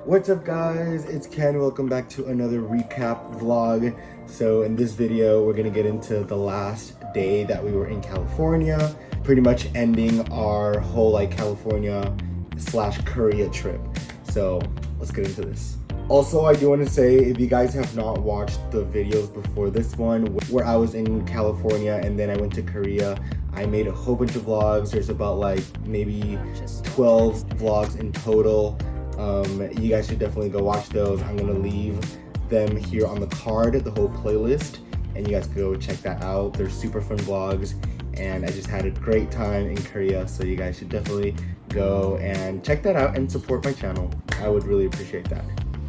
What's up guys, it's Ken. Welcome back to another recap vlog. So in this video, we're gonna get into the last day that we were in California, pretty much ending our whole California / Korea trip. So let's get into this. Also, I do want to say, if you guys have not watched the videos before this one, where I was in California and then I went to Korea, I made a whole bunch of vlogs. There's about maybe 12 vlogs in total. You guys should definitely go watch those. I'm gonna leave them here on the card, the whole playlist, and you guys can go check that out. They're super fun vlogs, and I just had a great time in Korea, so you guys should definitely go and check that out and support my channel. I would really appreciate that.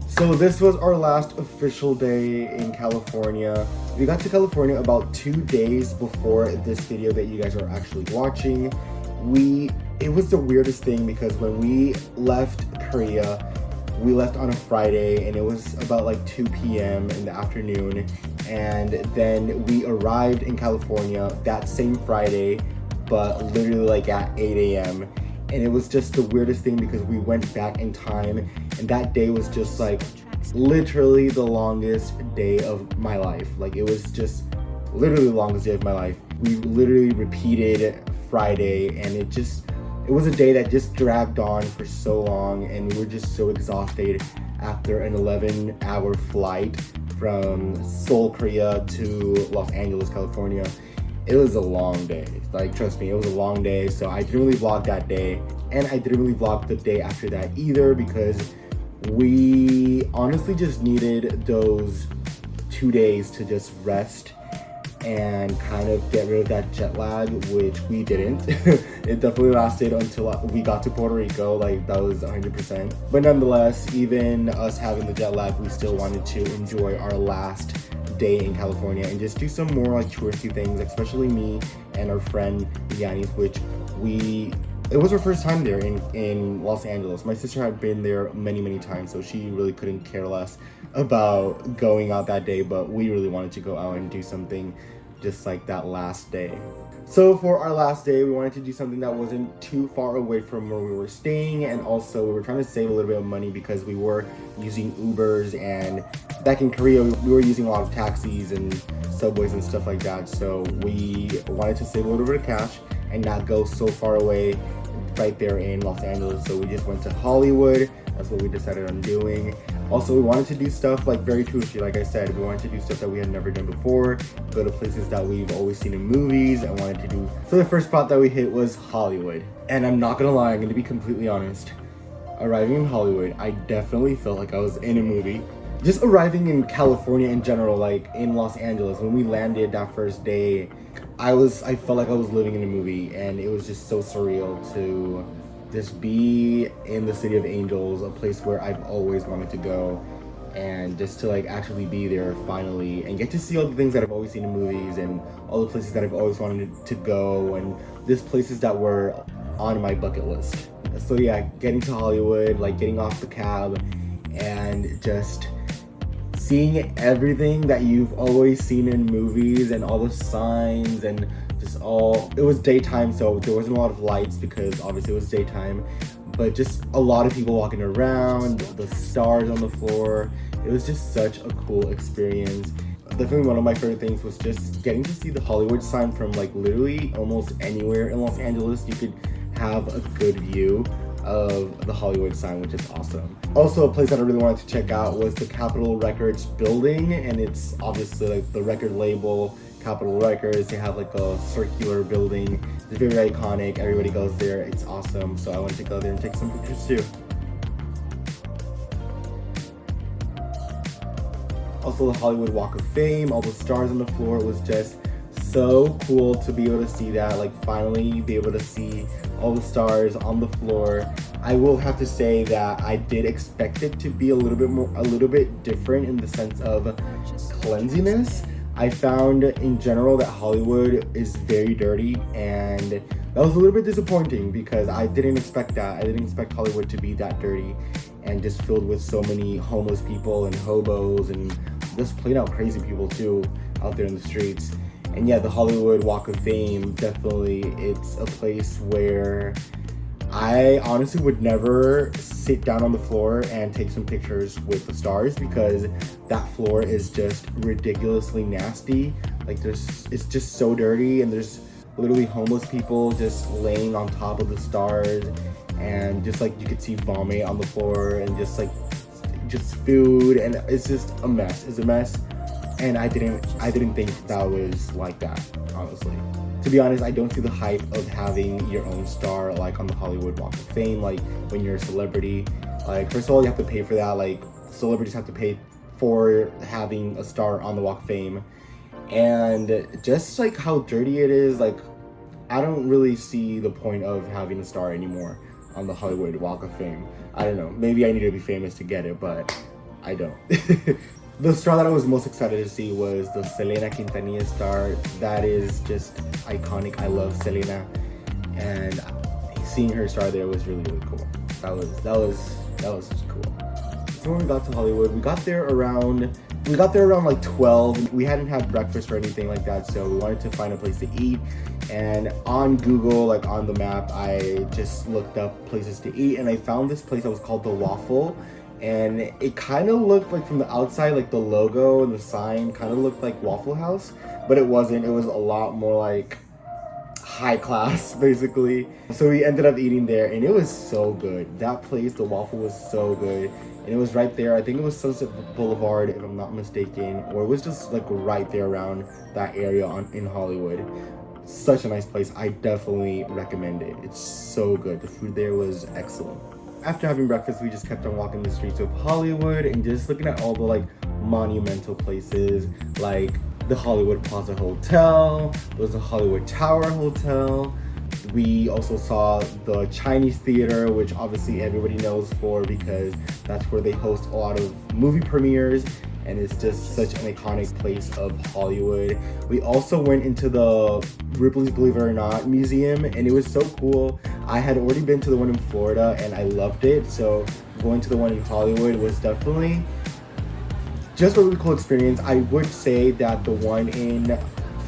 So this was our last official day in California. We got to California about 2 days before this video that you guys are actually watching. It was the weirdest thing because when we left Korea, we left on a Friday and it was about 2 p.m. in the afternoon, and then we arrived in California that same Friday, but literally at 8 a.m. and it was just the weirdest thing because we went back in time, and that day was just literally the longest day of my life. It was just literally the longest day of my life. We literally repeated Friday, and it was a day that just dragged on for so long, and we were just so exhausted after an 11-hour flight from Seoul, Korea to Los Angeles, California. It was a long day. Trust me, it was a long day, so I didn't really vlog that day, and I didn't really vlog the day after that either because we honestly just needed those 2 days to just rest and kind of get rid of that jet lag, which we didn't. It definitely lasted until we got to Puerto Rico, that was 100%. But nonetheless, even us having the jet lag, we still wanted to enjoy our last day in California and just do some more touristy things, especially me and our friend Yanis, which it was her first time there in Los Angeles. My sister had been there many times, so she really couldn't care less about going out that day, but we really wanted to go out and do something just that last day. So for our last day, we wanted to do something that wasn't too far away from where we were staying, and also we were trying to save a little bit of money because we were using Ubers, and back in Korea we were using a lot of taxis and subways and stuff like that, so we wanted to save a little bit of cash and not go so far away right there in Los Angeles. So we just went to Hollywood. That's what we decided on doing. Also, we wanted to do stuff very touristy. Like I said, we wanted to do stuff that we had never done before, go to places that we've always seen in movies and wanted to do. So the first spot that we hit was Hollywood. And I'm not gonna lie, I'm gonna be completely honest. Arriving in Hollywood, I definitely felt like I was in a movie. Just arriving in California in general, in Los Angeles, when we landed that first day, I felt like I was living in a movie, and it was just so surreal to just be in the City of Angels, a place where I've always wanted to go, and just to actually be there finally and get to see all the things that I've always seen in movies and all the places that I've always wanted to go, and just places that were on my bucket list. So yeah, getting to Hollywood, getting off the cab and just seeing everything that you've always seen in movies and all the signs and it was daytime, so there wasn't a lot of lights because obviously it was daytime, but just a lot of people walking around, the stars on the floor. It was just such a cool experience. Definitely one of my favorite things was just getting to see the Hollywood sign from literally almost anywhere in Los Angeles. You could have a good view of the Hollywood sign, which is awesome. Also, a place that I really wanted to check out was the Capitol Records building, and it's obviously the record label Capitol Records. They have a circular building. It's very iconic. Everybody goes there. It's awesome. So I wanted to go there and take some pictures too. Also, the Hollywood Walk of Fame, all the stars on the floor. It was just so cool to be able to see that, finally be able to see all the stars on the floor. I will have to say that I did expect it to be a little bit different in the sense of cleanliness. I found in general that Hollywood is very dirty, and that was a little bit disappointing because I didn't expect that. I didn't expect Hollywood to be that dirty and just filled with so many homeless people and hobos and just plain out crazy people too out there in the streets. And yeah, the Hollywood Walk of Fame, definitely, it's a place where I honestly would never sit down on the floor and take some pictures with the stars because that floor is just ridiculously nasty. Like it's just so dirty, and there's literally homeless people just laying on top of the stars, and just like you could see vomit on the floor, and just food, and it's just a mess. It's a mess, and I didn't think that was like that, honestly. To be honest, I don't see the hype of having your own star like on the Hollywood Walk of Fame, like when you're a celebrity. Like, first of all, you have to pay for that. Like, celebrities have to pay for having a star on the Walk of Fame. And just like how dirty it is, like, I don't really see the point of having a star anymore on the Hollywood Walk of Fame. I don't know. Maybe I need to be famous to get it, but I don't. The star that I was most excited to see was the Selena Quintanilla star. That is just iconic. I love Selena, and seeing her star there was really, really cool. That was just cool. So when we got to Hollywood, we got there around like 12. We hadn't had breakfast or anything like that, so we wanted to find a place to eat. And on Google, like on the map, I just looked up places to eat, and I found this place that was called The Waffle. And it kind of looked like, from the outside, like the logo and the sign kind of looked like Waffle House, but it wasn't. It was a lot more like high class, basically. So we ended up eating there, and it was so good. That place, the waffle, was so good. And it was right there. I think it was Sunset Boulevard, if I'm not mistaken, or it was just like right there around that area in Hollywood. Such a nice place. I definitely recommend it. It's so good. The food there was excellent. After having breakfast, we just kept on walking the streets of Hollywood and just looking at all the like monumental places, like the Hollywood Plaza Hotel. There was the Hollywood Tower Hotel. We also saw the Chinese Theater, which obviously everybody knows for, because that's where they host a lot of movie premieres, and it's just such an iconic place of Hollywood. We also went into the Ripley's Believe It or Not museum, and it was so cool. I had already been to the one in Florida and I loved it, so going to the one in Hollywood was definitely just a really cool experience. I would say that the one in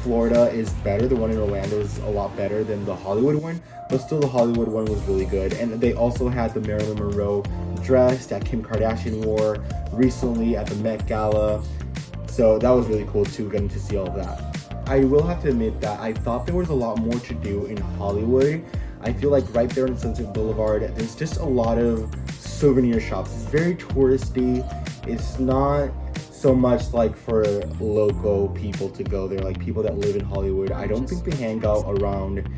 Florida is better. The one in Orlando is a lot better than the Hollywood one, but still the Hollywood one was really good. And they also had the Marilyn Monroe dress that Kim Kardashian wore recently at the Met Gala, so that was really cool too, getting to see all of that. I will have to admit that I thought there was a lot more to do in Hollywood. I feel like right there on Sunset Boulevard, there's just a lot of souvenir shops. It's very touristy. It's not so much like for local people to go there, like people that live in Hollywood. I don't think they hang out around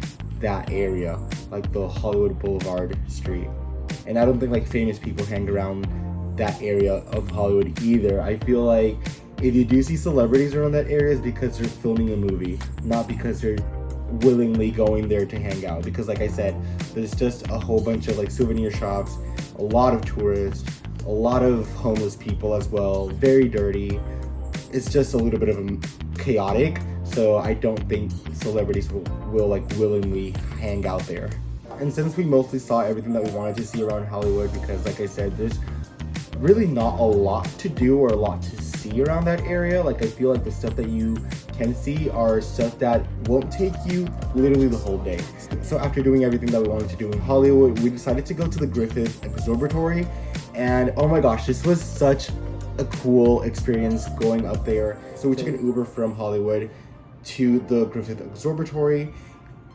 that area, like the Hollywood Boulevard street. And I don't think like famous people hang around that area of Hollywood either. I feel like if you do see celebrities around that area, it's because they're filming a movie, not because they're willingly going there to hang out. Because like I said, there's just a whole bunch of like souvenir shops, a lot of tourists, a lot of homeless people as well, very dirty. It's just a little bit of chaotic, so I don't think celebrities will like willingly hang out there. And since we mostly saw everything that we wanted to see around Hollywood, because like I said, there's really not a lot to do or a lot to see around that area. Like, I feel like the stuff that you can see are stuff that won't take you literally the whole day. So after doing everything that we wanted to do in Hollywood, we decided to go to the Griffith Observatory. And oh my gosh, this was such a cool experience going up there. So we took an Uber from Hollywood to the Griffith Observatory.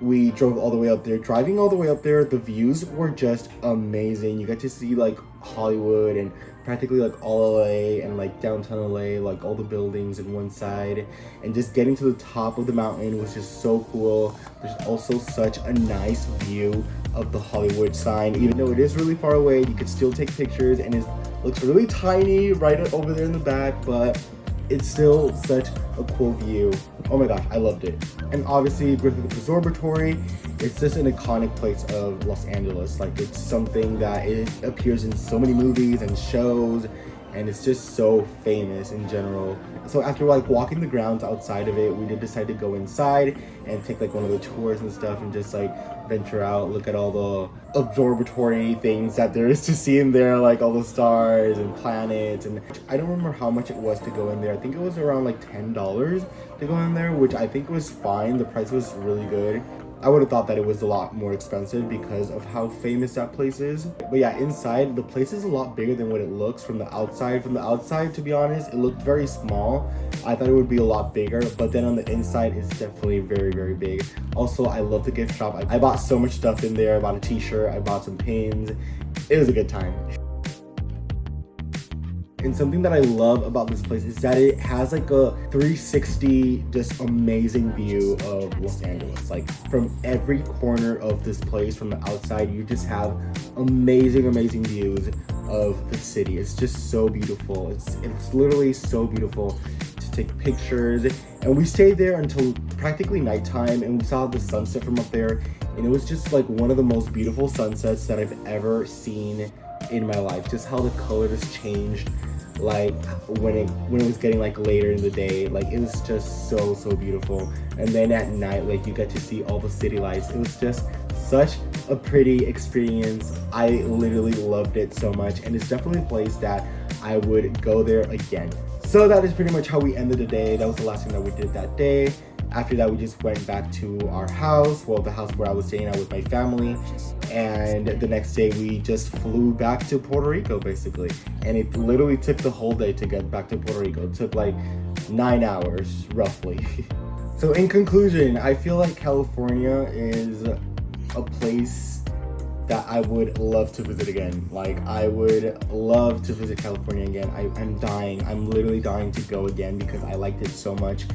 We drove all the way up there. Driving all the way up there, the views were just amazing. You get to see like Hollywood and practically like all LA and like downtown LA, like all the buildings in one side. And just getting to the top of the mountain was just so cool. There's also such a nice view of the Hollywood sign. Even though it is really far away, you could still take pictures, and it looks really tiny right over there in the back, but it's still such a cool view. Oh my gosh, I loved it. And obviously Griffith Observatory, it's just an iconic place of Los Angeles. Like, it's something that it appears in so many movies and shows, and it's just so famous in general. So after like walking the grounds outside of it, we did decide to go inside and take like one of the tours and stuff, and just like venture out, look at all the observatory things that there is to see in there, like all the stars and planets. And I don't remember how much it was to go in there. I think it was around like $10 to go in there, which I think was fine. The price was really good. I would have thought that it was a lot more expensive because of how famous that place is. But yeah, inside, the place is a lot bigger than what it looks from the outside. From the outside, to be honest, it looked very small. I thought it would be a lot bigger, but then on the inside, it's definitely very, very big. Also, I love the gift shop. I bought so much stuff in there. I bought a t-shirt, I bought some pins. It was a good time. And something that I love about this place is that it has like a 360 just amazing view of Los Angeles. Like from every corner of this place from the outside, you just have amazing views of the city. It's just so beautiful. It's literally so beautiful to take pictures. And we stayed there until practically nighttime, and we saw the sunset from up there. And it was just like one of the most beautiful sunsets that I've ever seen in my life. Just how the colors changed, like when it was getting like later in the day. Like it was just so beautiful. And then at night, like you get to see all the city lights. It was just such a pretty experience. I literally loved it so much, and it's definitely a place that I would go there again. So that is pretty much how we ended the day. That was the last thing that we did that day. After that, we just went back to our house, well, the house where I was staying at with my family. And the next day, we just flew back to Puerto Rico, basically. And it literally took the whole day to get back to Puerto Rico. It took like 9 hours, roughly. So in conclusion, I feel like California is a place that I would love to visit again. Like, I would love to visit California again. I'm literally dying to go again because I liked it so much.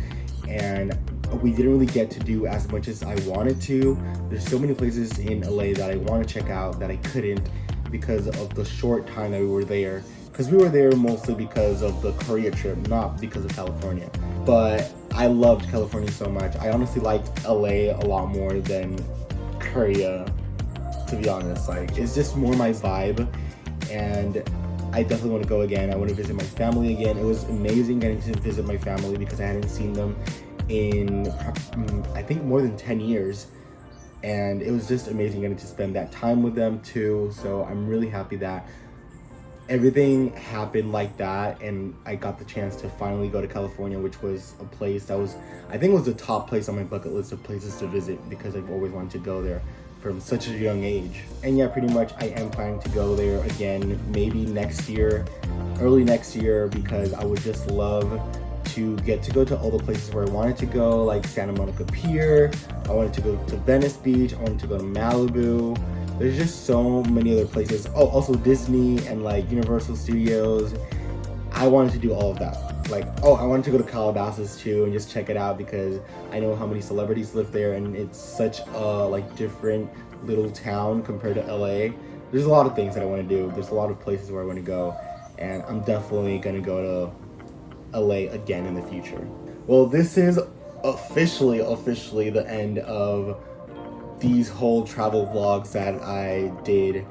And we didn't really get to do as much as I wanted to. There's so many places in LA that I want to check out that I couldn't because of the short time that we were there. Because we were there mostly because of the Korea trip, not because of California. But I loved California so much. I honestly liked LA a lot more than Korea, to be honest. Like, it's just more my vibe, and I definitely want to go again. I want to visit my family again. It was amazing getting to visit my family because I hadn't seen them in I think more than 10 years, and it was just amazing getting to spend that time with them too. So I'm really happy that everything happened like that, and I got the chance to finally go to California, which was a place that I think was the top place on my bucket list of places to visit because I've always wanted to go there from such a young age. And yeah, pretty much I am planning to go there again, maybe next year, early next year, because I would just love to get to go to all the places where I wanted to go, like Santa Monica Pier. I wanted to go to Venice Beach. I wanted to go to Malibu. There's just so many other places. Oh, also Disney and like Universal Studios. I wanted to do all of that. Like, oh, I wanted to go to Calabasas too and just check it out because I know how many celebrities live there, and it's such a like different little town compared to LA. There's a lot of things that I want to do. There's a lot of places where I want to go, and I'm definitely gonna go to LA again in the future. Well, this is officially the end of these whole travel vlogs that I did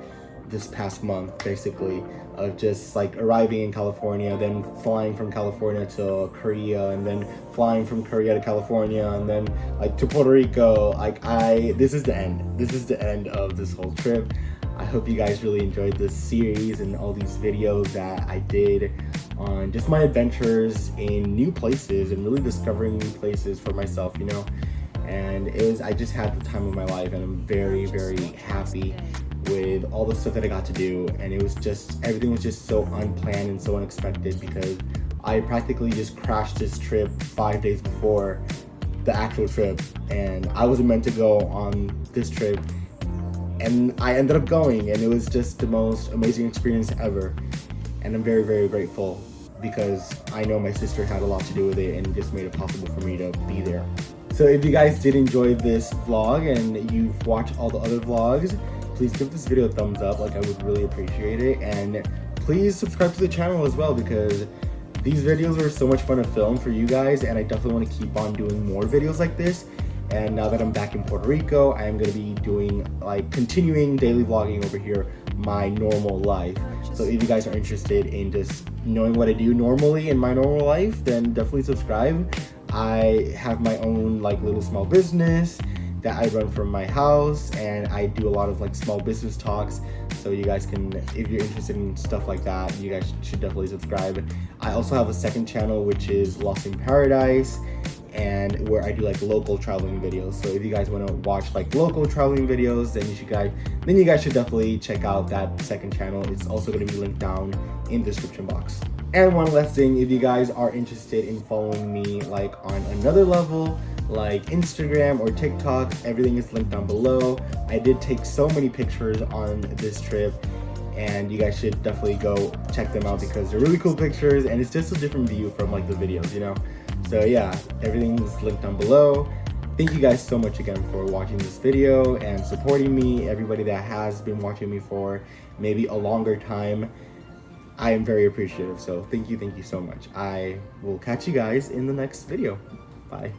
this past month, basically, of just like arriving in California, then flying from California to Korea, and then flying from Korea to California, and then like to Puerto Rico. Like this is the end. This is the end of this whole trip. I hope you guys really enjoyed this series and all these videos that I did on just my adventures in new places and really discovering new places for myself, you know. And I just had the time of my life, and I'm very happy with all the stuff that I got to do. And everything was just so unplanned and so unexpected because I practically just crashed this trip 5 days before the actual trip, and I wasn't meant to go on this trip, and I ended up going, and it was just the most amazing experience ever. And I'm very grateful because I know my sister had a lot to do with it and just made it possible for me to be there. So if you guys did enjoy this vlog and you've watched all the other vlogs, please give this video a thumbs up. Like, I would really appreciate it. And please subscribe to the channel as well because these videos are so much fun to film for you guys, and I definitely want to keep on doing more videos like this. And now that I'm back in Puerto Rico, I am going to be doing continuing daily vlogging over here, my normal life. So if you guys are interested in just knowing what I do normally in my normal life, then definitely subscribe. I have my own little small business that I run from my house, and I do a lot of small business talks. So you guys can, if you're interested in stuff like that, you guys should definitely subscribe. I also have a second channel, which is Lost in Paradise, and where I do like local traveling videos. So if you guys want to watch like local traveling videos, then you guys should definitely check out that second channel. It's also going to be linked down in the description box. And one last thing, if you guys are interested in following me like on another level, like Instagram or TikTok, everything is linked down below. I did take so many pictures on this trip, and you guys should definitely go check them out because they're really cool pictures and it's just a different view from like the videos, you know? So yeah, everything is linked down below. Thank you guys so much again for watching this video and supporting me. Everybody that has been watching me for maybe a longer time, I am very appreciative. So thank you so much. I will catch you guys in the next video. Bye.